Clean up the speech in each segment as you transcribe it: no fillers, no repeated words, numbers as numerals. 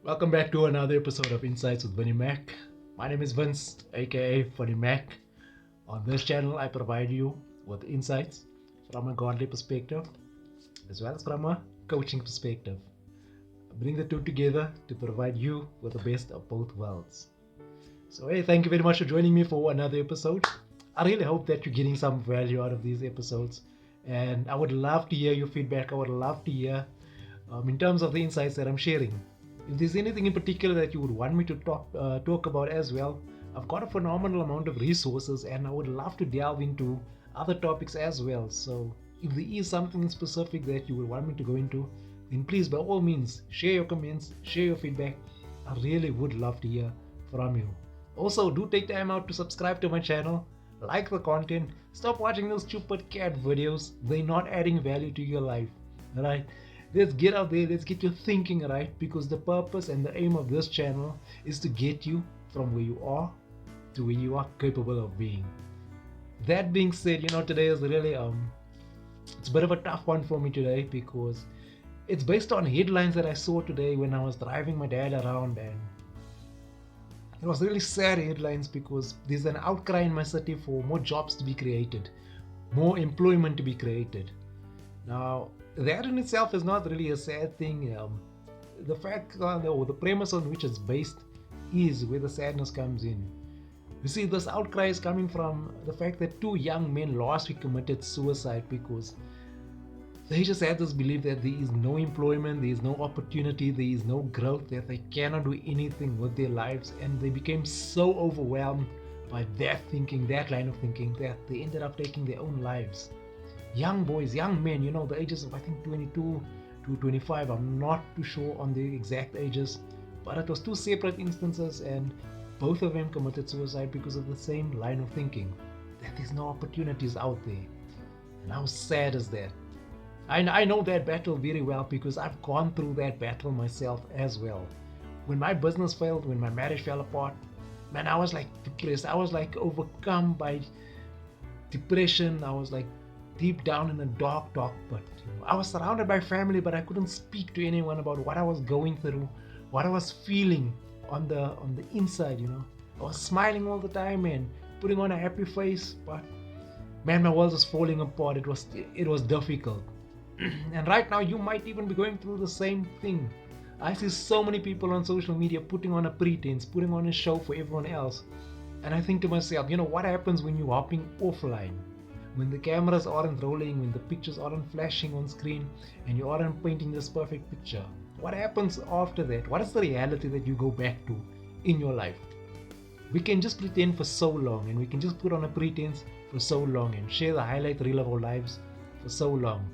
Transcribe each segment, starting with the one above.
Welcome back to another episode of Insights with Vinny Mac. My name is Vince, aka Vinny Mac. On this channel, I provide you with insights from a godly perspective as well as from a coaching perspective. I bring the two together to provide you with the best of both worlds. So, hey, thank you very much for joining me for another episode. I really hope that you're getting some value out of these episodes, and I would love to hear your feedback. I would love to hear in terms of the insights that I'm sharing. If there's anything in particular that you would want me to talk about as well, I've got a phenomenal amount of resources and I would love to delve into other topics as well. So if there is something specific that you would want me to go into, then please by all means share your comments, share your feedback. I really would love to hear from you. Also, do take time out to subscribe to my channel, like the content, stop watching those stupid cat videos. They're not adding value to your life. Alright? Let's get out there, let's get you thinking, right? Because the purpose and the aim of this channel is to get you from where you are to where you are capable of being. That being said, today is really it's a bit of a tough one for me today because it's based on headlines that I saw today when I was driving my dad around, and it was really sad headlines because there's an outcry in my city for more jobs to be created, more employment to be created. Now, that in itself is not really a sad thing. The fact or the premise on which it's based is where the sadness comes in. You see, this outcry is coming from the fact that two young men last week committed suicide because they just had this belief that there is no employment, there is no opportunity, there is no growth, that they cannot do anything with their lives, and they became so overwhelmed by that thinking, that line of thinking, that they ended up taking their own lives. Young boys, young men, the ages of I think 22 to 25. I'm not too sure on the exact ages, but it was two separate instances, and both of them committed suicide because of the same line of thinking, that there's no opportunities out there. And how sad is that? I know that battle very well because I've gone through that battle myself as well. When my business failed, when my marriage fell apart, man, I was like depressed. I was like overcome by depression. I was like deep down in a dark pit. I was surrounded by family, but I couldn't speak to anyone about what I was going through, what I was feeling on the inside. I was smiling all the time and putting on a happy face, but man, my world was falling apart. It was difficult. And right now, you might even be going through the same thing. I see so many people on social media putting on a pretense, putting on a show for everyone else, and I think to myself, what happens when you're hopping offline? When the cameras aren't rolling, when the pictures aren't flashing on screen, and you aren't painting this perfect picture, what happens after that? What is the reality that you go back to in your life? We can just pretend for so long, and we can just put on a pretense for so long and share the highlight reel of our lives for so long.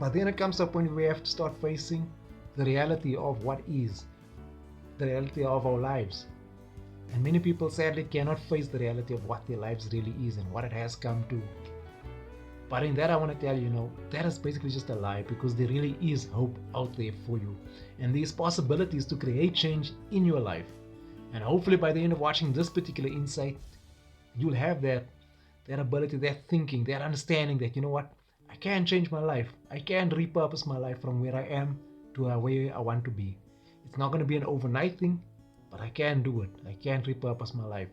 But then it comes to a point where we have to start facing the reality of what is, the reality of our lives. And many people sadly cannot face the reality of what their lives really is and what it has come to. But in that, I want to tell you, that is basically just a lie, because there really is hope out there for you. And there's possibilities to create change in your life. And hopefully by the end of watching this particular insight, you'll have that ability, that thinking, that understanding that, I can change my life. I can repurpose my life from where I am to where I want to be. It's not going to be an overnight thing, but I can do it. I can repurpose my life.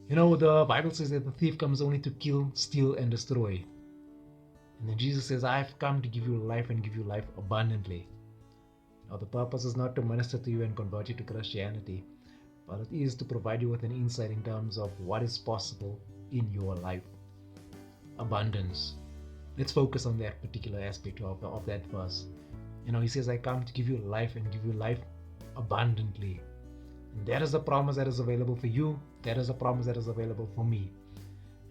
The Bible says that the thief comes only to kill, steal, and destroy. And then Jesus says, I've come to give you life and give you life abundantly. Now, the purpose is not to minister to you and convert you to Christianity, but it is to provide you with an insight in terms of what is possible in your life. Abundance. Let's focus on that particular aspect of that verse. He says, I come to give you life and give you life abundantly. And that is the promise that is available for you. That is the promise that is available for me.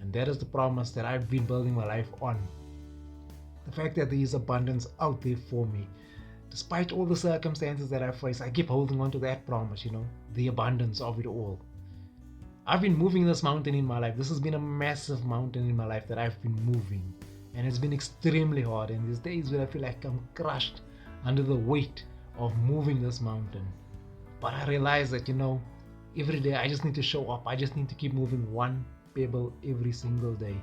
And that is the promise that I've been building my life on. The fact that there is abundance out there for me. Despite all the circumstances that I face, I keep holding on to that promise, the abundance of it all. I've been moving this mountain in my life. This has been a massive mountain in my life that I've been moving. And it's been extremely hard. And there's days where I feel like I'm crushed under the weight of moving this mountain. But I realize that, every day I just need to show up. I just need to keep moving one pebble every single day,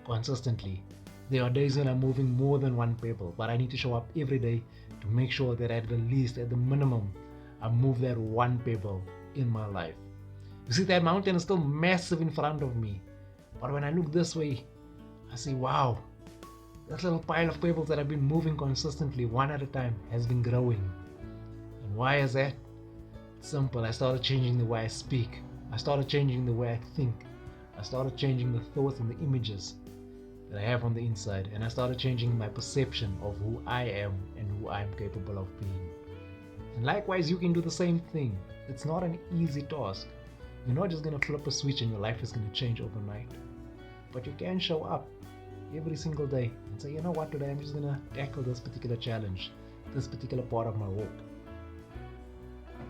consistently. There are days when I'm moving more than one pebble, but I need to show up every day to make sure that at the least, at the minimum, I move that one pebble in my life. You see, that mountain is still massive in front of me. But when I look this way, I see, wow, that little pile of pebbles that I've been moving consistently one at a time has been growing. And why is that? It's simple. I started changing the way I speak. I started changing the way I think. I started changing the thoughts and the images that I have on the inside. And I started changing my perception of who I am and who I'm capable of being. And likewise, you can do the same thing. It's not an easy task. You're not just going to flip a switch and your life is going to change overnight. But you can show up every single day and say, you know what, today I'm just going to tackle this particular challenge, this particular part of my walk.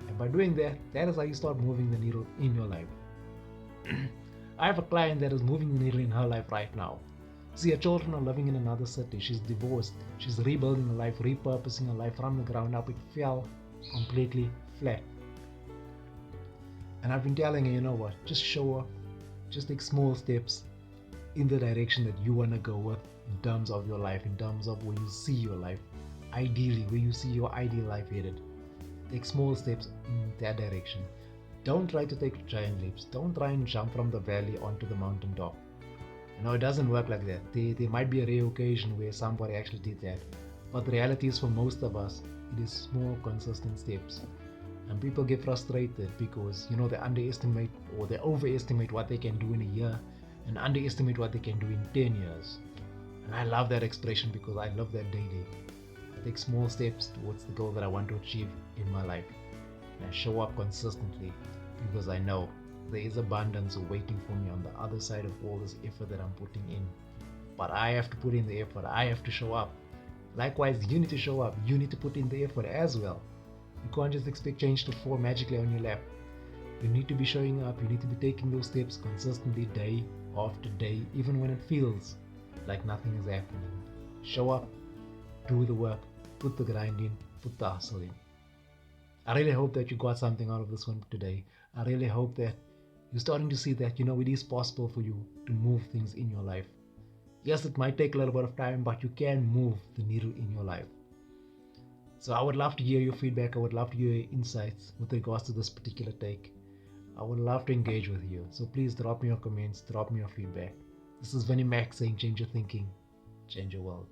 And by doing that, that is how you start moving the needle in your life. I have a client that is moving the needle in her life right now. See, her children are living in another city. She's divorced. She's rebuilding her life, repurposing her life from the ground up. It fell completely flat. And I've been telling her, you know what, just show up, just take small steps in the direction that you want to go with in terms of your life, in terms of where you see your life, ideally, where you see your ideal life headed. Take small steps in that direction. Don't try to take giant leaps. Don't try and jump from the valley onto the mountaintop. No, it doesn't work like that. There might be a rare occasion where somebody actually did that. But the reality is, for most of us, it is small, consistent steps. And people get frustrated because, they underestimate or they overestimate what they can do in a year and underestimate what they can do in 10 years. And I love that expression because I love that daily. I take small steps towards the goal that I want to achieve in my life. And I show up consistently because I know there is abundance waiting for me on the other side of all this effort that I'm putting in. But I have to put in the effort. I have to show up. Likewise, you need to show up. You need to put in the effort as well. You can't just expect change to fall magically on your lap. You need to be showing up. You need to be taking those steps consistently, day after day, even when it feels like nothing is happening. Show up, do the work, put the grind in, put the hustle in. I really hope that you got something out of this one today. I really hope that you're starting to see that, it is possible for you to move things in your life. Yes, it might take a little bit of time, but you can move the needle in your life. So I would love to hear your feedback. I would love to hear your insights with regards to this particular take. I would love to engage with you. So please drop me your comments, drop me your feedback. This is Vinnie Mac saying change your thinking, change your world.